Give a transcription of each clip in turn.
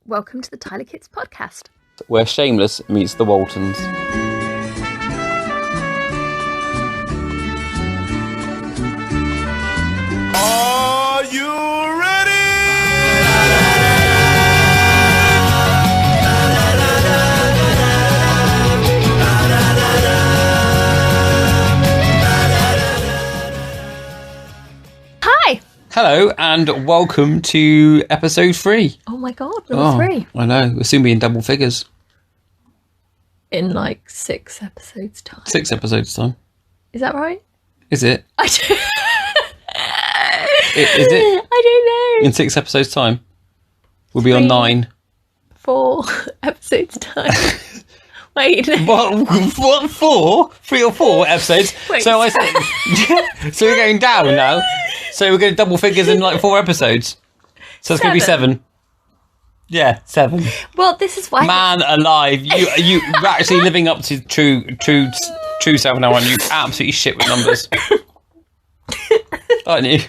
Welcome to the Tyler Kids podcast, where Shameless meets the Waltons. Are you ready? Hi! Hello and welcome to episode 3. Oh my god, number 3. I know, we'll soon be in double figures. In like 6 episodes time. 6 episodes time. Is that right? Is it? I don't... Is it? I don't know. In 6 episodes time? We'll be on 3. 9. 4 episodes time. Wait. What? 4? 3 or 4 episodes? Wait, so I said... So we're going down now? So we're going double figures in like 4 episodes? So it's going to be 7. Yeah, 7. Well, this is why... Man alive, you're actually living up to true self now, aren't you? Absolutely shit with numbers. Aren't you?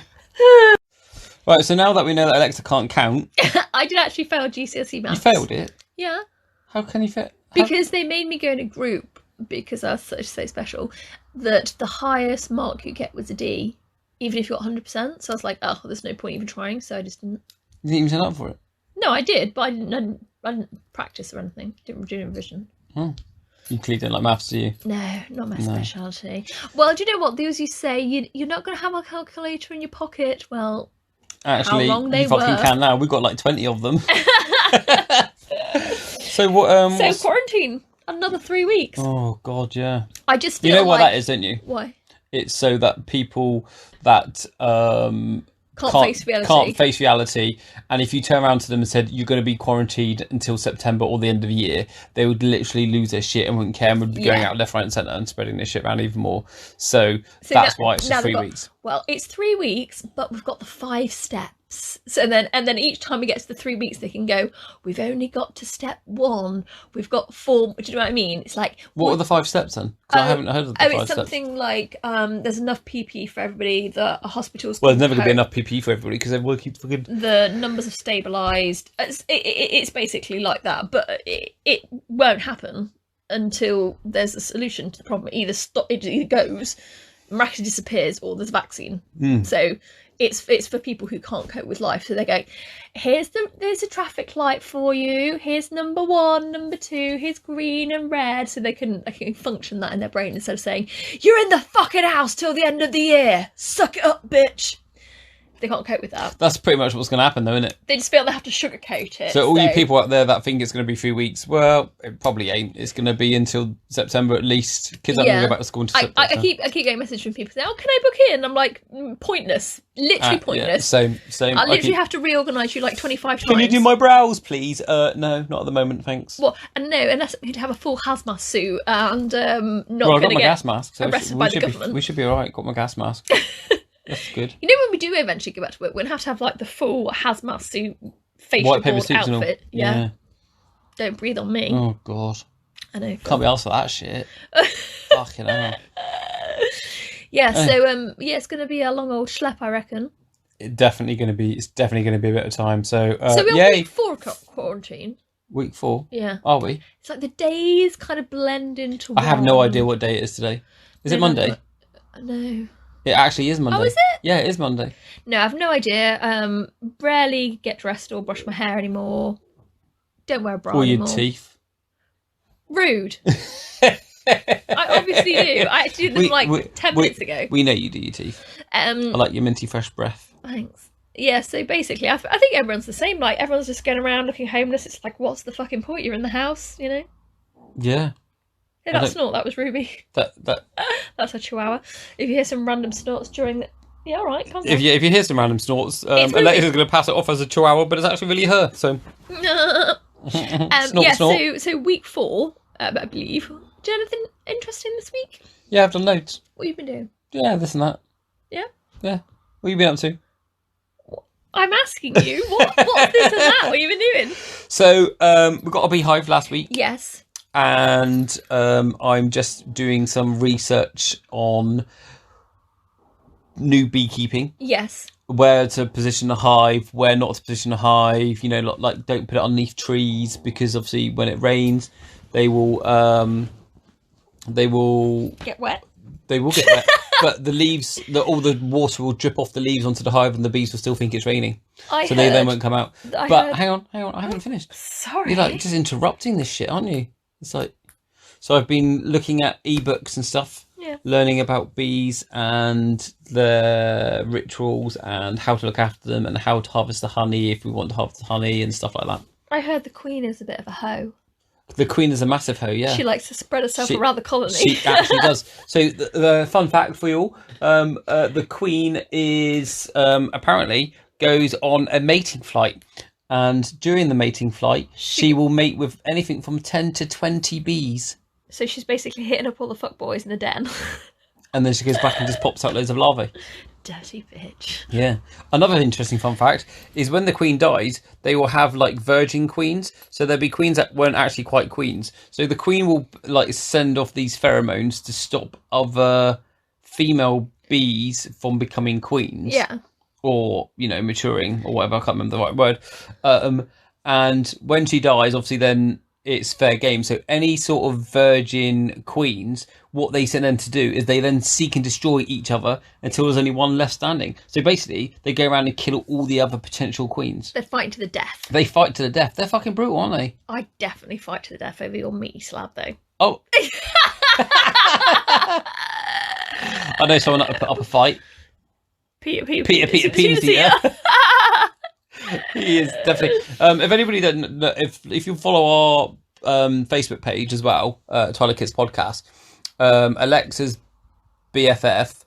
Right, so now that we know that Alexa can't count... I did actually fail GCSE maths. You failed it? Yeah. How can you fail? Because they made me go in a group, because I was so special, that the highest mark you get was a D, even if you got 100%. So I was like, oh, there's no point even trying, so I just didn't. You didn't even turn up for it? No, I did, but I didn't practice or anything. Didn't do revision. Oh. You clearly don't like maths, do you? No, not my speciality. Well, do you know what? Those you say, you're not going to have a calculator in your pocket. Well, Actually, how long they you fucking were. can now. We've got like 20 of them. So what? So quarantine, another 3 weeks. Oh, God, yeah. I just feel You know why like... that is, don't you? Why? It's so that people that can't face reality, and if you turn around to them and said you're going to be quarantined until September or the end of the year, they would literally lose their shit and wouldn't care and would be going out left, right and centre and spreading their shit around even more. So that's why it's 3 weeks. Well, it's 3 weeks, but we've got the 5 steps. So then each time we get to the 3 weeks, they can go, we've only got to step 1. We've got 4. Do you know what I mean? It's like... What are the 5 steps then? Because I haven't heard of the 5 steps. It's something like there's enough PPE for everybody, the hospitals... Well, there's never going to be enough PPE for everybody because everyone keeps fucking... The numbers have stabilised. It's basically like that, but it won't happen until there's a solution to the problem. It either goes, miraculously disappears, or there's a vaccine. So it's for people who can't cope with life. So they go, there's a traffic light for you. Here's number 1, number 2. Here's green and red. So they can function that in their brain instead of saying, you're in the fucking house till the end of the year. Suck it up, bitch. They can't cope with that. That's pretty much what's going to happen, though, isn't it? They just feel they have to sugarcoat it. So all you people out there that think it's going to be 3 weeks, well, it probably ain't. It's going to be until September at least. Kids aren't going to go back to school until September. I keep getting messages from people saying, "Oh, can I book in?" I'm like, pointless. Literally pointless. Yeah, same. I literally have to reorganise you like 25 times. Can you do my brows, please? No, not at the moment, thanks. Well, and no, unless we'd have a full hazmat suit and not well, I got my get gas mask, so arrested by the government. We should be all right. Got my gas mask. That's good. You know, when we do eventually go back to work, we're going to have like the full hazmat suit, facial white paper board suits and all. outfit. Yeah. Don't breathe on me. Oh, God. I know. Can't be asked for that shit. Fucking hell. Yeah, so it's going to be a long old schlep, I reckon. It's definitely going to be a bit of time. So we're on week 4 quarantine. Week 4? Yeah. Are we? It's like the days kind of blend into one. I have no idea what day it is today. Is it Monday? No. It actually is Monday. Oh, is it? Yeah, it is Monday. No, I have no idea. Rarely get dressed or brush my hair anymore. Don't wear a bra anymore. Or your teeth. Rude. I obviously do. I actually did them 10 minutes ago. We know you do your teeth. I like your minty fresh breath. Thanks. Yeah, so basically, I think everyone's the same. Like, everyone's just going around looking homeless. It's like, what's the fucking point? You're in the house, you know? Yeah. Hey, that snort, that was Ruby. That's a chihuahua. If you hear some random snorts during the... Yeah, all right, calm down. If you hear some random snorts, Alexa's going to pass it off as a chihuahua, but it's actually really her, so... snort. So week 4, I believe. Do you have anything interesting this week? Yeah, I've done loads. What have you been doing? Yeah, this and that. Yeah? Yeah. What have you been up to? I'm asking you, what's this and that? What have you been doing? So, we got a beehive last week. Yes. And I'm just doing some research on new beekeeping. Yes. where to position the hive, where not to position the hive. You know, like don't put it underneath trees because obviously when it rains, they will Get wet. They will get wet, but the leaves, all the water will drip off the leaves onto the hive, and the bees will still think it's raining. They then won't come out. Hang on, I haven't finished. Sorry, you're like just interrupting this shit, aren't you? It's like, so I've been looking at ebooks and stuff, learning about bees and the rituals and how to look after them and how to harvest the honey if we want to harvest the honey and stuff like that. I heard the queen is a bit of a hoe. The queen is a massive hoe, yeah. She likes to spread herself around the colony. She actually does. So the fun fact for you all, the queen is apparently goes on a mating flight. And during the mating flight, she will mate with anything from 10 to 20 bees. So she's basically hitting up all the fuckboys in the den. And then she goes back and just pops out loads of larvae. Dirty bitch. Yeah. Another interesting fun fact is when the queen dies, they will have like virgin queens. So there'll be queens that weren't actually quite queens. So the queen will like send off these pheromones to stop other female bees from becoming queens. Yeah. Or, you know, maturing or whatever. I can't remember the right word. And when she dies, obviously then it's fair game. So any sort of virgin queens, what they tend to do is they then seek and destroy each other until there's only one left standing. So basically, they go around and kill all the other potential queens. They're fighting to the death. They fight to the death. They're fucking brutal, aren't they? I definitely fight to the death over your meaty slab, though. Oh. I know someone that would put up a fight. Peter, Penis Eater. He is definitely. If anybody that if you follow our Facebook page as well, Tyler Kids Podcast, Alexa's BFF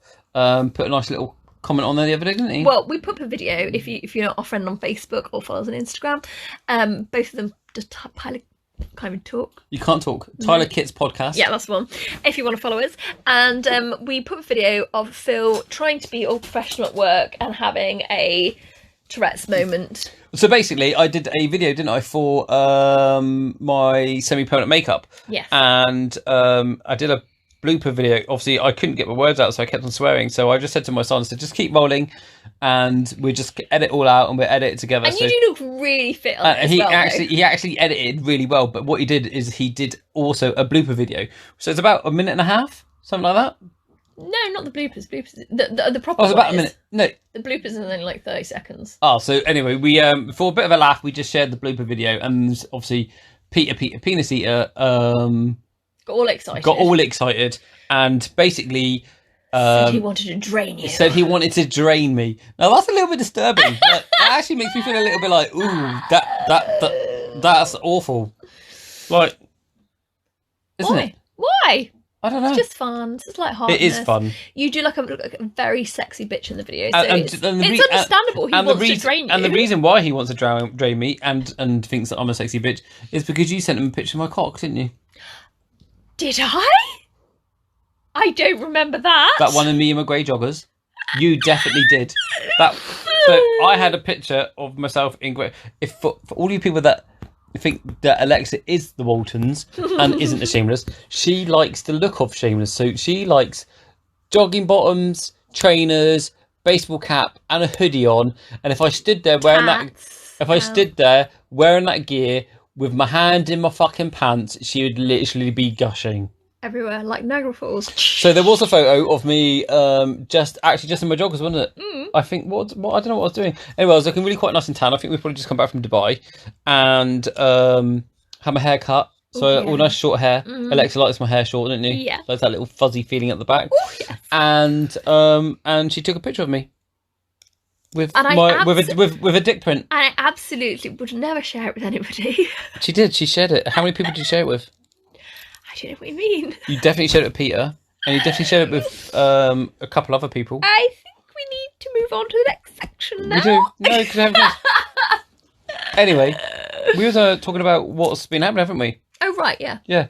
put a nice little comment on there the other day, didn't he? Well, we put up a video if you're not our friend on Facebook or follow us on Instagram. Both of them just can't even talk. You can't talk. Tyler Kids Podcast. Yeah, that's the one. If you want to follow us, and we put a video of Phil trying to be all professional at work and having a Tourette's moment. So basically, I did a video, didn't I, for my semi-permanent makeup? Yes. And I did a blooper video. Obviously, I couldn't get my words out, so I kept on swearing. So I just said to my son, "So just keep rolling, and we just edit all out, and we'll edit it together." And you do look really fit on it as he well, actually edited really well. But what he did is he did also a blooper video. So it's about a minute and a half, something like that. No, not the bloopers. The proper. Oh, it's about one a minute. No, the bloopers are only like 30 seconds. Oh, so anyway, we for a bit of a laugh, we just shared the blooper video, and obviously Peter Penis Eater Got all excited. And basically said he wanted to drain you. Said he wanted to drain me. Now that's a little bit disturbing. Like, that actually makes me feel a little bit like, ooh, that's awful. Like, isn't it? Why? I don't know. It's just fun. It's just lightheartedness. It is fun. You do like a very sexy bitch in the video, so and it's understandable he wants to drain you. And the reason why he wants to drain me and thinks that I'm a sexy bitch is because you sent him a picture of my cock, didn't you? Did I? I don't remember that. That one in me and my grey joggers. You definitely did. So I had a picture of myself in grey. If for all you people that think that Alexa is the Waltons and isn't the Shameless, she likes the look of Shameless. So she likes jogging bottoms, trainers, baseball cap, and a hoodie on. And if I stood there wearing that gear with my hand in my fucking pants, she would literally be gushing everywhere like Niagara Falls. So there was a photo of me just in my joggers, wasn't it? I think what I don't know what I was doing. Anyway, I was looking really quite nice and tan. I think we've probably just come back from Dubai and had my hair cut. So all nice short hair. Alexa likes my hair short, didn't you? Yeah. Like that little fuzzy feeling at the back. Ooh, yes. And she took a picture of me with a dick print. And I absolutely would never share it with anybody. She did. She shared it. How many people did you share it with? I don't know what you mean. You definitely shared it with Peter, and you definitely shared it with a couple other people. I think we need to move on to the next section now. We do. No, because I haven't. Anyway, we were talking about what's been happening, haven't we? Oh right, yeah. Yeah.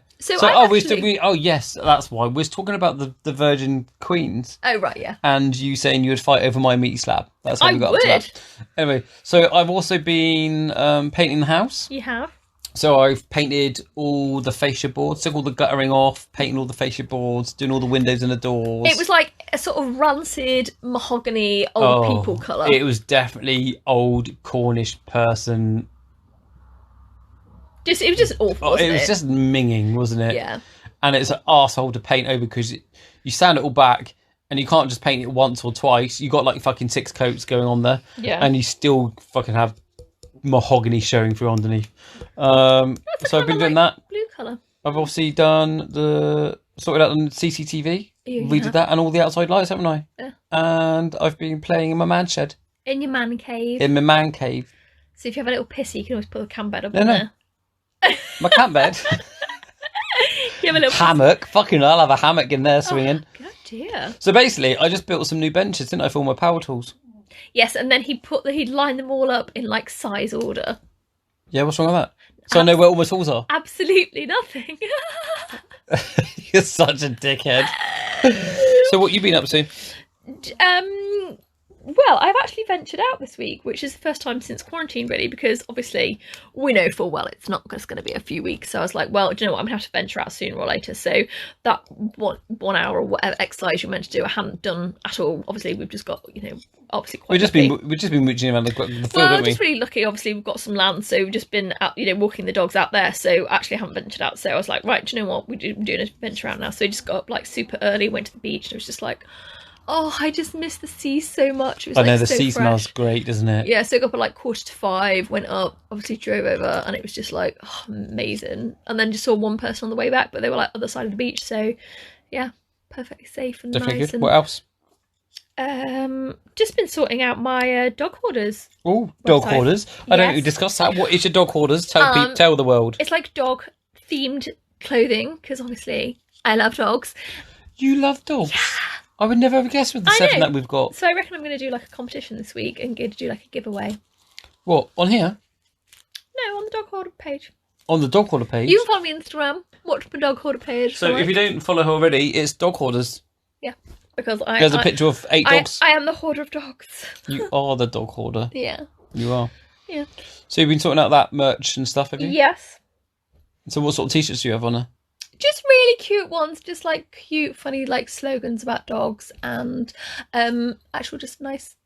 Yes, that's why we're talking about the Virgin Queens. Oh right, yeah. And you saying you would fight over my meaty slab. That's how we got up to that. Anyway, so I've also been painting the house. You have. So I've painted all the fascia boards, took all the guttering off, painting all the fascia boards, doing all the windows and the doors. It was like a sort of rancid mahogany old people colour. It was definitely old Cornish person. It was just awful. Wasn't It was just minging, wasn't it? Yeah. And it's an arsehole to paint over because you stand it all back and you can't just paint it once or twice. You got like fucking 6 coats going on there. Yeah. And you still fucking have mahogany showing through underneath. So I've been doing that. Blue colour. I've obviously sorted out the CCTV. We did that and all the outside lights, haven't I? Yeah. And I've been playing in my man shed. In your man cave. In my man cave. So if you have a little pissy, you can always put a camp bed up No, in no. there. My camp bed. You have a little Hammock. Fucking hell, I'll have a hammock in there swinging. Oh, good dear. So basically, I just built some new benches, didn't I, for all my power tools? Yes, and then he'd line them all up in like size order. Yeah, what's wrong with that? So I know where all my tools are. Absolutely nothing. You're such a dickhead. So what you been up to? Well, I've actually ventured out this week, which is the first time since quarantine, really, because obviously we know full well it's not just going to be a few weeks. So I was like, well, do you know what? I'm going to have to venture out sooner or later. So that 1 hour or whatever exercise you're meant to do, I hadn't done at all. Obviously, we've just got, obviously quite We've just been mooching around the field, well, haven't we? just really lucky. Obviously, we've got some land, so we've just been out, walking the dogs out there. So actually, I haven't ventured out. So I was like, right, do you know what? We're doing a venture out now. So we just got up like super early, went to the beach, and it was just like, oh, I just miss the sea so much. It was, I know, like, the so sea fresh. smells great, doesn't it? Yeah, so I got up at like 4:45, went up, obviously drove over, and it was just like, oh, amazing. And then just saw one person on the way back, but they were like other side of the beach. So yeah, perfectly safe and Definitely nice. good. What else? Just been sorting out my dog hoarders. Oh, dog website. hoarders. I don't Yes. think we discussed that. What is your dog hoarders? Tell the world. It's like dog themed clothing, because obviously I love dogs. You love dogs? I would never have guessed with the I 7 know. that we've got. So I reckon I'm going to do like a competition this week and go to do like a giveaway. What, on here? No, on the dog hoarder page. On the dog hoarder page? You can follow me on Instagram. Watch my dog hoarder page. So if you don't follow her already, it's dog hoarders. Yeah, because There's a picture of 8 dogs. I am the hoarder of dogs. You are the dog hoarder. Yeah. You are. Yeah. So you've been sorting out that merch and stuff, have you? Yes. So what sort of t-shirts do you have on her? Just really cute ones, just like cute, funny, like slogans about dogs and actual just nice,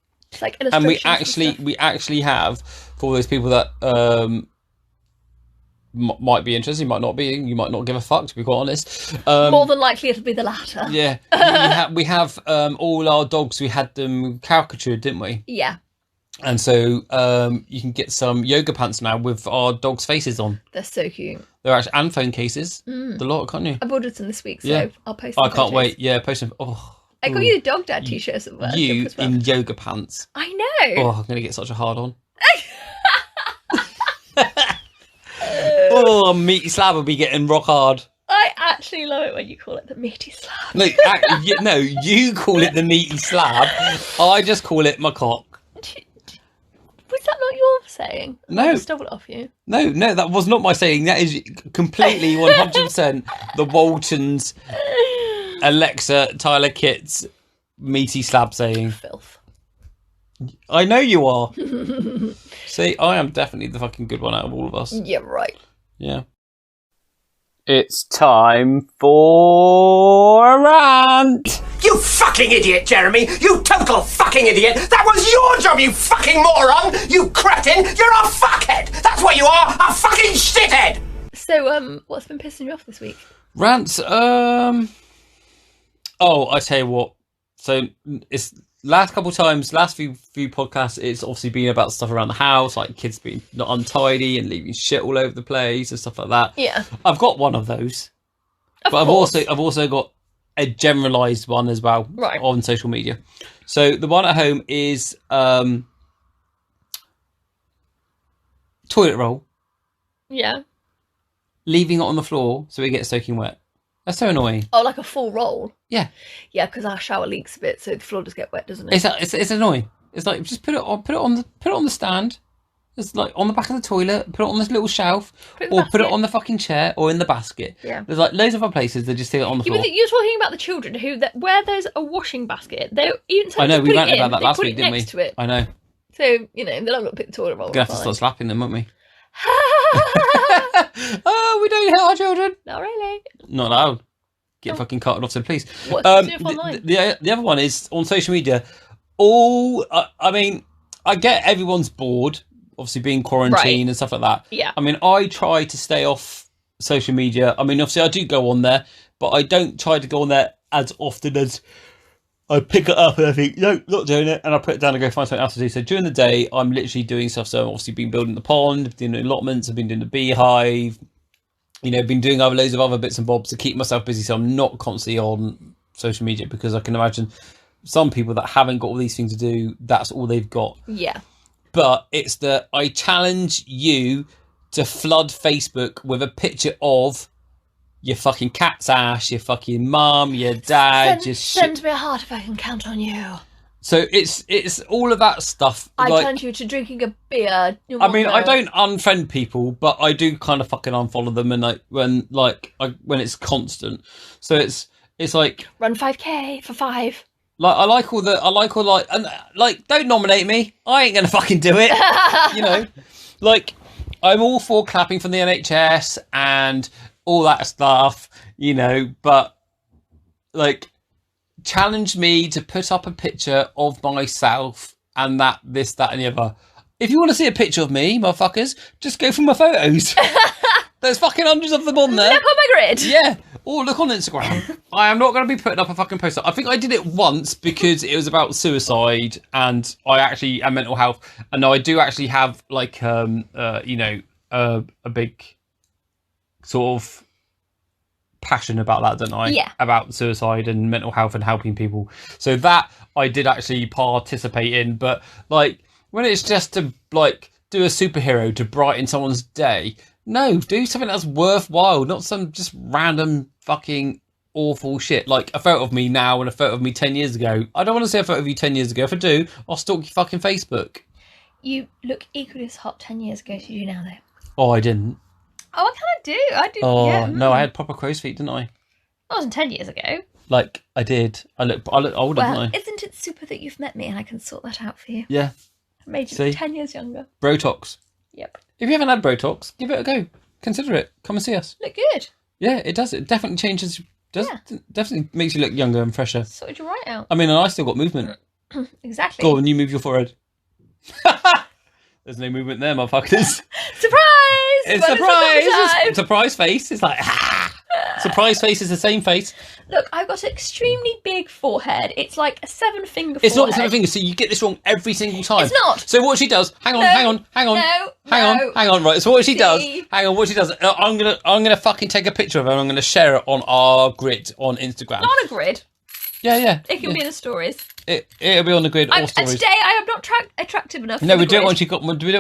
like illustrations. And we actually have, for those people that might be interested, might not be, you might not give a fuck, to be quite honest. More than likely it'll be the latter. Yeah, we have all our dogs. We had them caricatured, didn't we? Yeah. And so you can get some yoga pants now with our dogs' faces on. They're so cute. They're actually, and phone cases. The lot, can't you? I've ordered some this week, so Yeah. I'll post I some can't photos. wait. Yeah, post them. Oh, I got you the dog dad t-shirts at work. you as well. in yoga pants. I know. Oh, I'm gonna get such a hard on. Oh, meaty slab will be getting rock hard. I actually love it when you call it the meaty slab. No, no, you call it the meaty slab. I just call it my cock. Was that not your saying? No. I stole it off you. No, that was not my saying. That is completely 100% the Waltons, Alexa, Tyler Kitts, meaty slab saying. Filth. I know you are. See, I am definitely the fucking good one out of all of us. Yeah, right. Yeah. It's time for a rant. You fucking idiot, Jeremy! You total fucking idiot! That was your job, you fucking moron! You cretin! You're a fuckhead! That's what you are! A fucking shithead! So, what's been pissing you off this week? Rants. Oh, I tell you what. So it's last few podcasts, it's obviously been about stuff around the house, like kids being not untidy and leaving shit all over the place and stuff like that. Yeah. I've got one of those, Of but course. I've also got a generalized one as well, Right. on social media. So the one at home is toilet roll, Yeah. leaving it on the floor so it gets soaking wet. That's so annoying. Oh, like a full roll? Yeah, Yeah, because our shower leaks a bit, so the floor does get wet, doesn't it? it's annoying. It's like, just put it on the stand. It's like on the back of the toilet. Put it on this little shelf, Put it in the or put it basket. on the fucking chair, or in the basket. Yeah. There's like loads of other places that just stick it on the Yeah, floor. but you're talking about the children where there's a washing basket, they even I know, we put ranted it in, about that they last put week, it didn't we? next to it. I know. So, they're not going to put the toilet roll. We're gonna have to start slapping them, won't we? Not Oh, we don't hit our children. really. Not allowed. get fucking carted off to the police. What's the stuff online? The other one is on social media. I mean, I get everyone's bored, obviously being quarantined and stuff like that. Yeah. I mean, I try to stay off social media. I mean, obviously I do go on there, but I don't try to go on there as often as I pick it up and I think, no, not doing it, and I put it down and go find something else to do. So during the day, I'm literally doing stuff. So I've obviously been building the pond, doing allotments, I've been doing the beehive, been doing loads of other bits and bobs to keep myself busy. So I'm not constantly on social media, because I can imagine some people that haven't got all these things to do, that's all they've got. Yeah. But it's I challenge you to flood Facebook with a picture of your fucking cat's ass, your fucking mum, your dad, Send me a heart if I can count on you. So it's all of that stuff. I challenge you to drinking a beer. I mean, I don't unfriend people, but I do kind of fucking unfollow them, and when it's constant. So it's like run 5k for 5. Don't nominate me. I ain't gonna fucking do it. Like, I'm all for clapping from the NHS and all that stuff, but like, challenge me to put up a picture of myself and this, that, and the other. If you want to see a picture of me, motherfuckers, just go for my photos. There's fucking hundreds of them on there. Look on my grid. Yeah. Or look on Instagram. I am not going to be putting up a fucking poster. I think I did it once because it was about suicide and and mental health. And I do actually have like, a big sort of passion about that, don't I? Yeah. About suicide and mental health and helping people. So that I did actually participate in. But like, when it's just to like do a superhero to brighten someone's day, no, do something that's worthwhile, not some just random fucking awful shit. Like a photo of me now and a photo of me 10 years ago. I don't want to see a photo of you 10 years ago. If I do, I'll stalk your fucking Facebook. You look equally as hot 10 years ago as you do now, though. Oh, I didn't. Oh, I kind of do. I did. Oh, yeah. no, I had proper crow's feet, didn't I? That wasn't 10 years ago. Like, I did. I look older, Well, didn't I? isn't it super that you've met me and I can sort that out for you? Yeah. I made you See? 10 years younger. Brotox. Yep. If you haven't had Brotox, give it a go. Consider it. Come and see us. Look good. Yeah, it does. It definitely changes. Definitely makes you look younger and fresher. Sorted you right out. I mean, and I still got movement. Exactly. Go on, you move your forehead. There's no movement there, motherfuckers. Surprise! It's Well, surprise! time. It's surprise face. It's like, surprise face is the same face. Look, I've got an extremely big forehead. It's like a 7-finger It's forehead. not 7 fingers, so you get this wrong every single time. It's not. So what she does, hang on. Right, so what she does, I'm gonna fucking take a picture of her and I'm gonna share it on our grid on Instagram. Not a grid. Yeah. It can be in the stories. It'll be on the grid or And stories. today I am not attractive enough. No, for we the don't grid.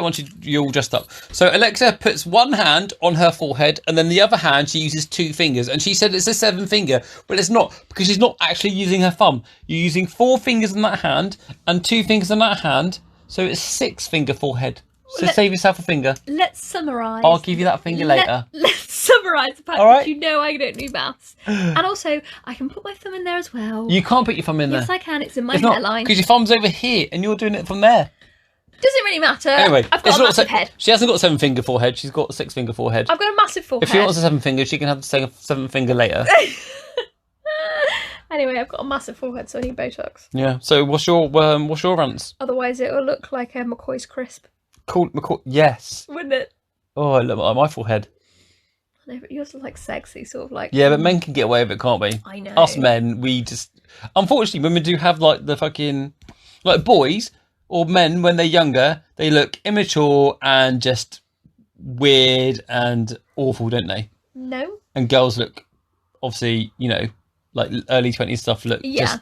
want you're all dressed up. So Alexa puts one hand on her forehead and then the other hand she uses 2 fingers. And she said it's a 7 finger, but it's not, because she's not actually using her thumb. You're using 4 fingers on that hand and 2 fingers on that hand. So it's 6 finger forehead. So save yourself a finger. Let's summarise. I'll give you that finger later. Let's summarise the fact All right. that you know I don't do maths. And also, I can put my thumb in there as well. You can't put your thumb in there. Yes, I can. It's in my It's not, hairline. because your thumb's over here and you're doing it from there. Doesn't really matter. Anyway, I've got a massive head. She hasn't got a 7 finger forehead. She's got a 6 finger forehead. I've got a massive forehead. If she wants a 7 finger, she can have the 7 finger later. Anyway, I've got a massive forehead, so I need Botox. Yeah. So what's your rants? Otherwise, it will look like a McCoy's crisp, McCoy. Yes. wouldn't it? Oh, I look like my forehead. No, but yours is like sexy, sort of like. Yeah, but men can get away with it, can't we? I know. Us men, we just unfortunately women do have like the fucking like boys or men when they're younger, they look immature and just weird and awful, don't they? No. And girls look obviously, like early 20s stuff look just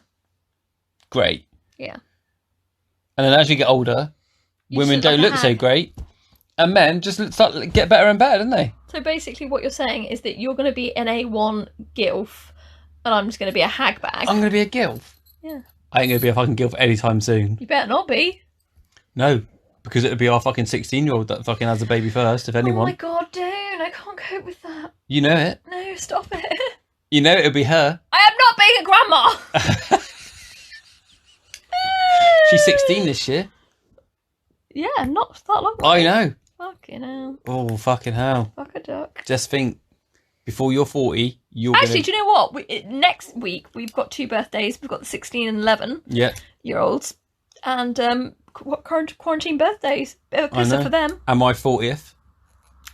great. Yeah. And then as you get older, You women just look don't like a look so hag. great. And men just get better and better, don't they? So basically, what you're saying is that you're going to be an A1 gilf, and I'm just going to be a hag bag. I'm going to be a gilf. Yeah. I ain't going to be a fucking gilf anytime soon. You better not be. No, because it would be our fucking 16-year-old that fucking has a baby first, if Oh anyone. my god, don't! I can't cope with that. You know it. No, stop it. You know it would be her. I am not being a grandma. She's 16 this year. Yeah, not that long. I know. Fucking hell. Oh, fucking hell. Fuck a duck. Just think, before you're 40, Actually, do you know what? Next week we've got 2 birthdays. We've got the 16 and 11-year-olds, and quarantine birthdays. Bit of a pisser for them. And my 40th.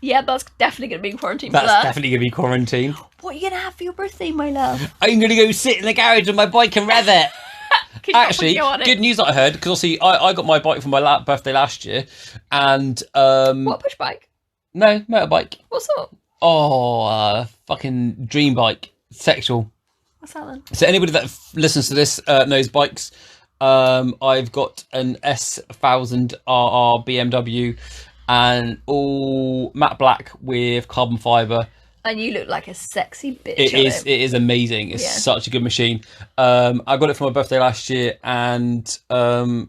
Yeah, that's definitely going to be in quarantine. That's for that. definitely going to be quarantine. What are you going to have for your birthday, my love? I'm going to go sit in the garage on my bike and rev it. Actually, good news that I heard, because obviously I got my bike for my birthday last year, and what, push bike? No, motorbike. What sort? Oh, fucking dream bike, sexual. What's that then? So anybody that listens to this knows bikes. I've got an S1000 RR BMW, and all matte black with carbon fibre. And you look like a sexy bitch. It is amazing. It's such a good machine. I got it for my birthday last year, and so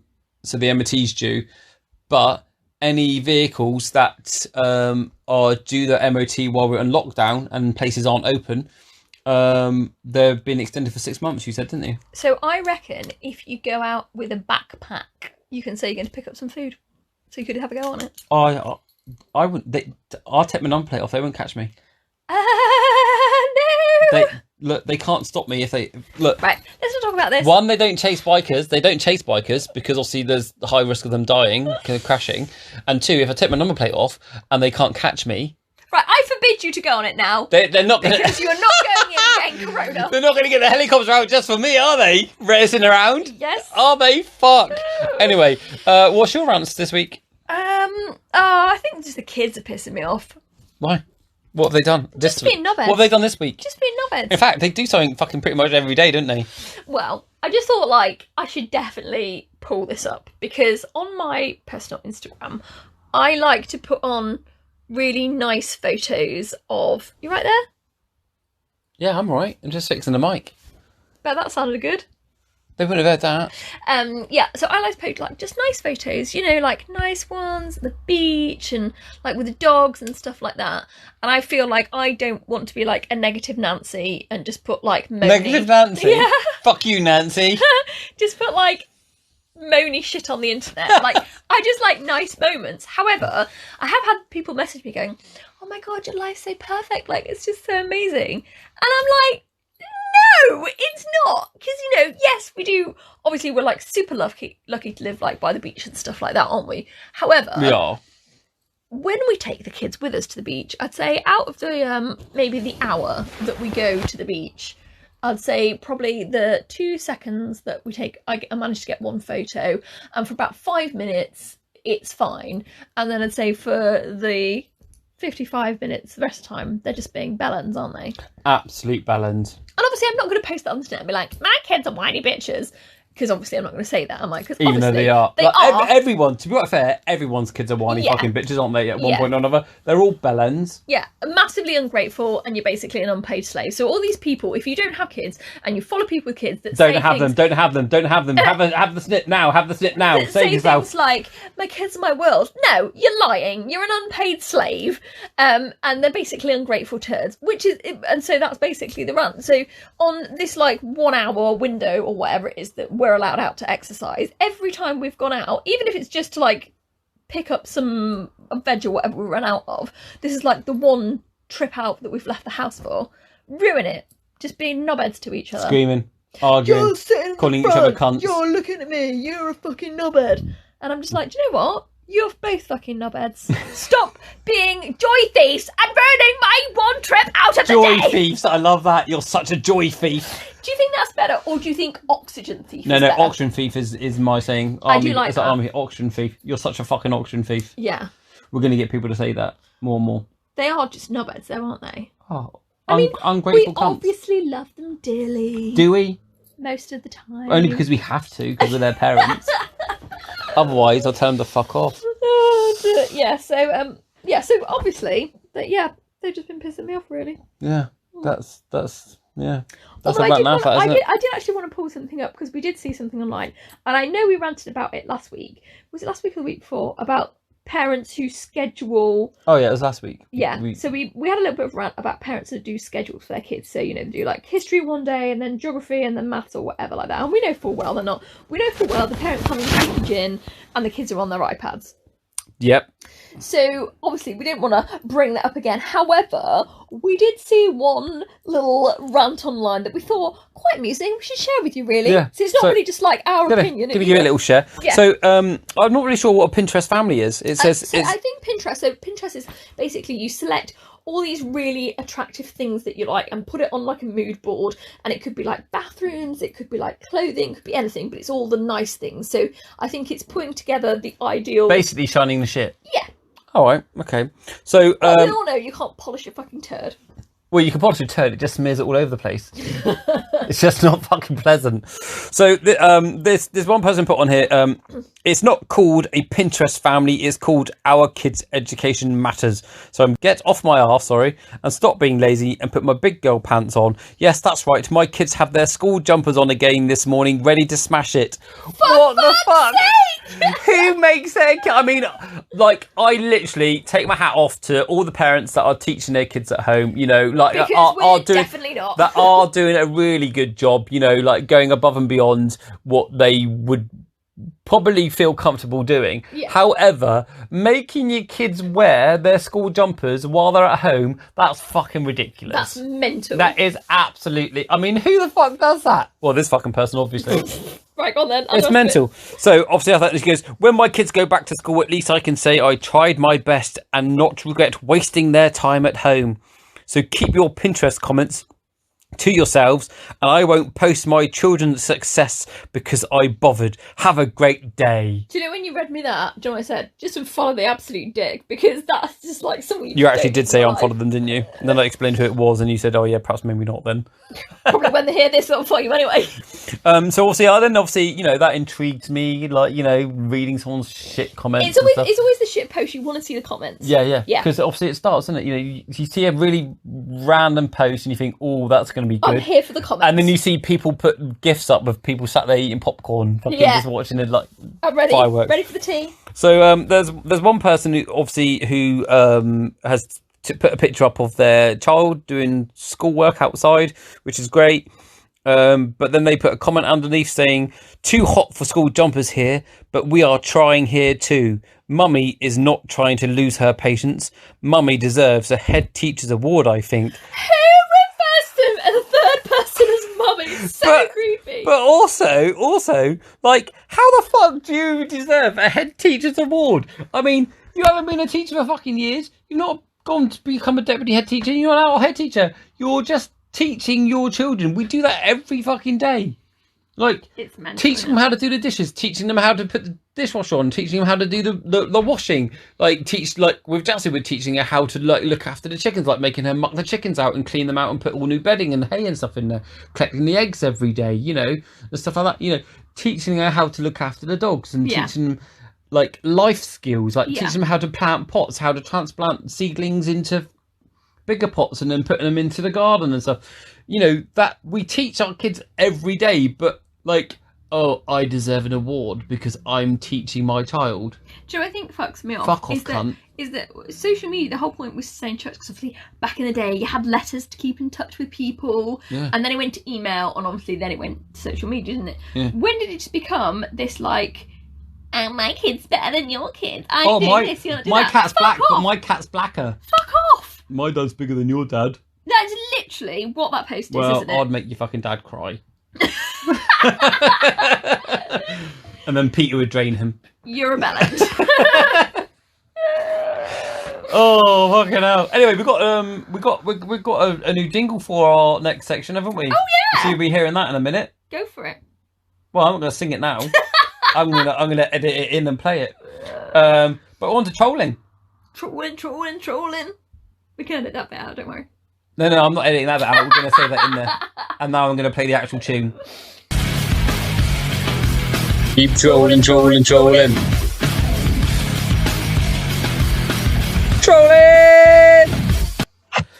the MOT's due. But any vehicles that are due the MOT while we're on lockdown and places aren't open, they've been extended for 6 months, you said, didn't you? So I reckon if you go out with a backpack, you can say you're going to pick up some food. So you could have a go on it. I wouldn't. I'll take my number plate off. They won't catch me. No. They can't stop me if they look. Right, let's not talk about this. One, they don't chase bikers. They don't chase bikers because obviously there's the high risk of them dying, crashing. And two, if I take my number plate off and they can't catch me, right, I forbid you to go on it now. They're not going because you're not going in and getting corona. They're not going to get the helicopter out just for me, are they? Racing around? Yes. Are they? Fuck. Anyway, what's your rants this week? I think just the kids are pissing me off. Why? What have they done? Just being knobheads. What have they done this week? Just being knobheads. In fact, they do something fucking pretty much every day, don't they? Well, I just thought, like, I should definitely pull this up because on my personal Instagram, I like to put on really nice photos of... You right there? Yeah, I'm right. I'm just fixing the mic. But that sounded good. They wouldn't have heard that. Yeah, so I like to post like just nice photos, you know, like nice ones, the beach and like with the dogs and stuff like that. And I feel like I don't want to be like a negative Nancy and just put like moany. Negative Nancy? Yeah. Fuck you, Nancy. Just put like moany shit on the internet. Like I just like nice moments. However, I have had people message me going, "Oh my god, your life's so perfect. Like it's just so amazing." And I'm like, no, it's not. Because, you know, yes, we do. Obviously, we're like super lucky to live like by the beach and stuff like that, aren't we? However, we are. When we take the kids with us to the beach, I'd say out of the maybe the hour that we go to the beach, I'd say probably the 2 seconds that we take, I manage to get one photo, and for about 5 minutes, it's fine. And then I'd say for the 55 minutes, the rest of the time, they're just being bellends, aren't they? Absolute bellends. And obviously, I'm not going to post that on the internet and be like, my kids are whiny bitches. Because obviously, I'm not going to say that, am I? Because even though they are. They like, are. Everyone, to be quite fair, everyone's kids are whiny fucking bitches, aren't they? At one point or another. They're all bellends. Yeah, massively ungrateful, and you're basically an unpaid slave. So all these people, if you don't have kids and you follow people with kids that don't say have things, them, don't have them, don't have them. Have the snip now. Have the snip now. Save yourself. Things like, my kids are my world. No, you're lying. You're an unpaid slave, and they're basically ungrateful turds. And so that's basically the run. So on this like 1 hour window or whatever it is that we're allowed out to exercise, every time we've gone out, even if it's just to like pick up some veg or whatever we run out of, this is like the one trip out that we've left the house for. Ruin it. Just being knobheads to each other. Screaming, arguing, calling each other cunts. You're looking at me, you're a fucking knobhead. And I'm just like, do you know what? You're both fucking knobheads. Stop being joy thieves and ruining my one trip out of the day. Joy thieves, I love that. You're such a joy thief. Do you think that's better, or do you think oxygen thief? No, is better? oxygen thief is my saying. I do like that. Army, oxygen thief. You're such a fucking oxygen thief. Yeah. We're going to get people to say that more and more. They are just knobheads, though, aren't they? Oh, I mean, ungrateful we cunts. obviously love them dearly. Do we? Most of the time. Only because we have to, because we're their parents. Otherwise, I'll tell them to fuck off. Yeah, so obviously, they've just been pissing me off, really. Yeah, that's That's Although about now, isn't it? I did actually want to pull something up because we did see something online, and I know we ranted about it last week. Was it last week or the week before? About parents who schedule. Oh yeah, it was last week. Yeah, so we had a little bit of a rant about parents that do schedules for their kids. So, you know, they do like history one day and then geography and then maths or whatever like that. And we know full well they're not. We know full well the parents come in package in and the kids are on their iPads. Yep. So obviously we didn't want to bring that up again. However, we did see one little rant online that we thought quite amusing. We should share with you, really. Yeah, So it's not so- really just like our opinion. Give you a little share. Yeah. So I'm not really sure what a Pinterest family is. It says So I think Pinterest. So Pinterest is basically you select all these really attractive things that you like and put it on like a mood board, and it could be like bathrooms, it could be like clothing, it could be anything, but it's all the nice things. So I think it's putting together the ideal. basically shining the shit. Yeah. All right. Okay. So We all know you can't polish a fucking turd. well, you can polish a turd; it just smears it all over the place. It's just not fucking pleasant. So there's one person put on here. It's not called a Pinterest family. It's called Our Kids' Education Matters. So get off my arse, sorry, and stop being lazy and put my big girl pants on. Yes, that's right. My kids have their school jumpers on again this morning, ready to smash it. What the fuck? Who makes their? I mean, like, I literally take my hat off to all the parents that are teaching their kids at home. You know, like Because are we're doing definitely not. that are doing a really good job. You know, like going above and beyond what they would probably feel comfortable doing. Yeah. However, making your kids wear their school jumpers while they're at home, that's fucking ridiculous. That's mental. That is absolutely, I mean, who the fuck does that? Well, this fucking person, obviously. Right, go on then. It's mental. So, obviously, I thought she goes, when my kids go back to school, at least I can say I tried my best and not regret wasting their time at home. So keep your Pinterest comments to yourselves, and I won't post my children's success because I bothered. Have a great day. Do you know when you read me that, do you know what I said? Just follow the absolute dick, because that's just like something You actually did say on unfollow them, didn't you? And then I explained who it was, and you said, oh yeah, perhaps maybe not then. Probably when they hear this, they'll follow you anyway. So obviously, you know, that intrigued me, like, you know, reading someone's shit comments It's and stuff. always the shit post. You want to see the comments. Yeah. Yeah. Because obviously it starts, doesn't it? You know, you see a really random post and you think, oh, that's going to be good. I'm here for the comments. And then you see people put gifs up of people sat there eating popcorn, fucking Yeah. just watching it like I'm ready. fireworks. Ready for the tea. So there's one person who has put a picture up of their child doing schoolwork outside, which is great. But then they put a comment underneath saying, too hot for school jumpers here, but we are trying here too. Mummy is not trying to lose her patience. Mummy deserves a head teacher's award, I think. Who refers to a third person as mummy? It's so creepy. But also, like, how the fuck do you deserve a head teacher's award? I mean, you haven't been a teacher for fucking years. You've not gone to become a deputy head teacher. You're not a head teacher. You're just teaching your children. We do that every fucking day. Like, It's mental, teaching them how to do the dishes, teaching them how to put the dishwasher on, teaching them how to do the washing. Like, with Jassy, we're teaching her how to like look after the chickens, like making her muck the chickens out and clean them out and put all new bedding and hay and stuff in there, collecting the eggs every day, you know, and stuff like that. You know, teaching her how to look after the dogs and teaching them like life skills, like teaching them how to plant pots, how to transplant seedlings into bigger pots and then putting them into the garden and stuff. You know, that we teach our kids every day, but like, oh, I deserve an award because I'm teaching my child. Do you know what I think fucks me off? Fuck off, cunt. Is that social media, the whole point was to stay in touch, because obviously back in the day you had letters to keep in touch with people, and then it went to email, and obviously then it went to social media, didn't it? Yeah. When did it just become this like, my kid's better than your kid? This, you're not doing my that. cat's Fuck black, off. but my cat's blacker. Fuck off! My dad's bigger than your dad. That's literally what that post is, Well, isn't it? I'd make your fucking dad cry. And then Peter would drain him. You're a bellend. Oh, fucking hell. Anyway, we've got a new jingle for our next section, haven't we? Oh, yeah. So you'll be hearing that in a minute. Go for it. Well, I'm not going to sing it now. I'm gonna edit it in and play it. But on to trolling. Trolling. We can edit that bit out, don't worry. No, I'm not editing that out. We're going to say that in there. And now I'm going to play the actual tune. Keep trolling. Trolling!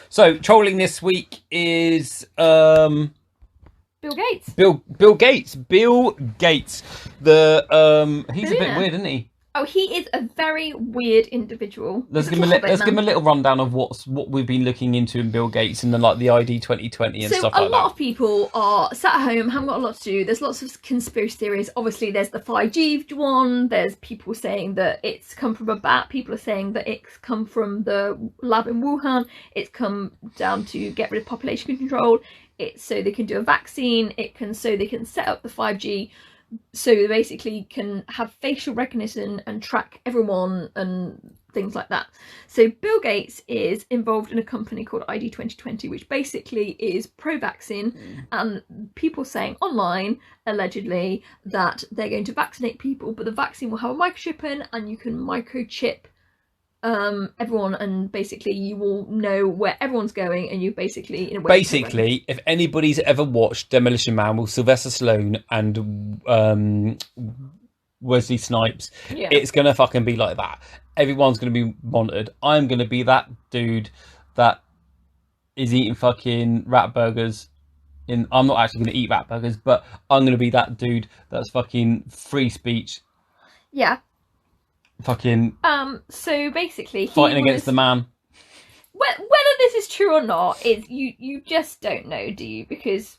So, trolling this week is Bill Gates. Bill Gates. The he's a bit Billionaire. weird, isn't he? Oh, he is a very weird individual. Let's He's give a him a hobbit let's give him a man. little rundown of what we've been looking into in Bill Gates and then like the ID 2020 and So stuff a like lot that. of people are sat at home, haven't got a lot to do. There's lots of conspiracy theories. Obviously, there's the 5G one. There's people saying that it's come from a bat. People are saying that it's come from the lab in Wuhan. It's come down to get rid of population control. It's so they can do a vaccine. So they can set up the 5G. So they basically can have facial recognition and track everyone and things like that. So Bill Gates is involved in a company called ID 2020, which basically is pro-vaccine, and people saying online, allegedly, that they're going to vaccinate people, but the vaccine will have a microchip in, and you can microchip everyone, and basically you will know where everyone's going, and you basically in a way Basically, if anybody's ever watched Demolition Man with Sylvester Stallone and Wesley Snipes, Yeah. it's gonna fucking be like that. Everyone's gonna be monitored. I'm gonna be that dude that is eating fucking rat burgers. I'm not actually gonna eat rat burgers, but I'm gonna be that dude that's fucking free speech, yeah. fucking So basically, he fighting against the man. Whether this is true or not is you just don't know, do you? Because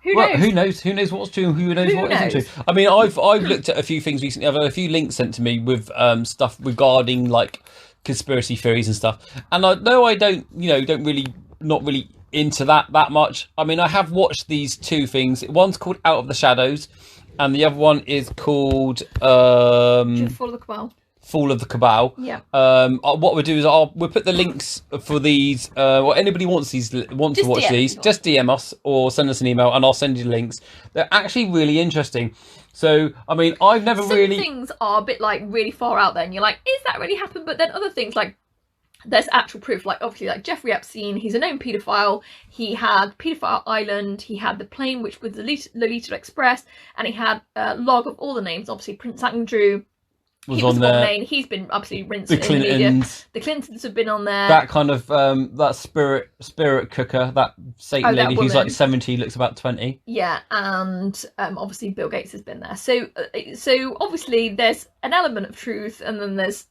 who knows? Well, who knows what's true and who knows Who what isn't knows? true. I mean, I've looked at a few things recently. I've had a few links sent to me with stuff regarding like conspiracy theories and stuff. And I know I don't not really into that much. I mean, I have watched these two things. One's called Out of the Shadows, and the other one is called Just follow the cabal. Fall of the Cabal. Yeah. What we'll do is we'll put the links for these. Anybody wants to watch DM these, us. just DM us or send us an email, and I'll send you the links. They're actually really interesting. So, I mean, I've never Some really. things are a bit like really far out there, and you're like, is that really happened? But then other things like there's actual proof, like obviously like Jeffrey Epstein, he's a known paedophile. He had Paedophile Island, he had the plane which was the Lolita Express, and he had a log of all the names. Obviously Prince Andrew Was he on was there. one name. He's been absolutely rinsed The in the media. Clintons, The Clintons have been on there. that kind of that spirit cooker, that Satan Oh, that lady who's woman. like 70, looks about 20. Yeah, and obviously Bill Gates has been there. So obviously there's an element of truth, and then there's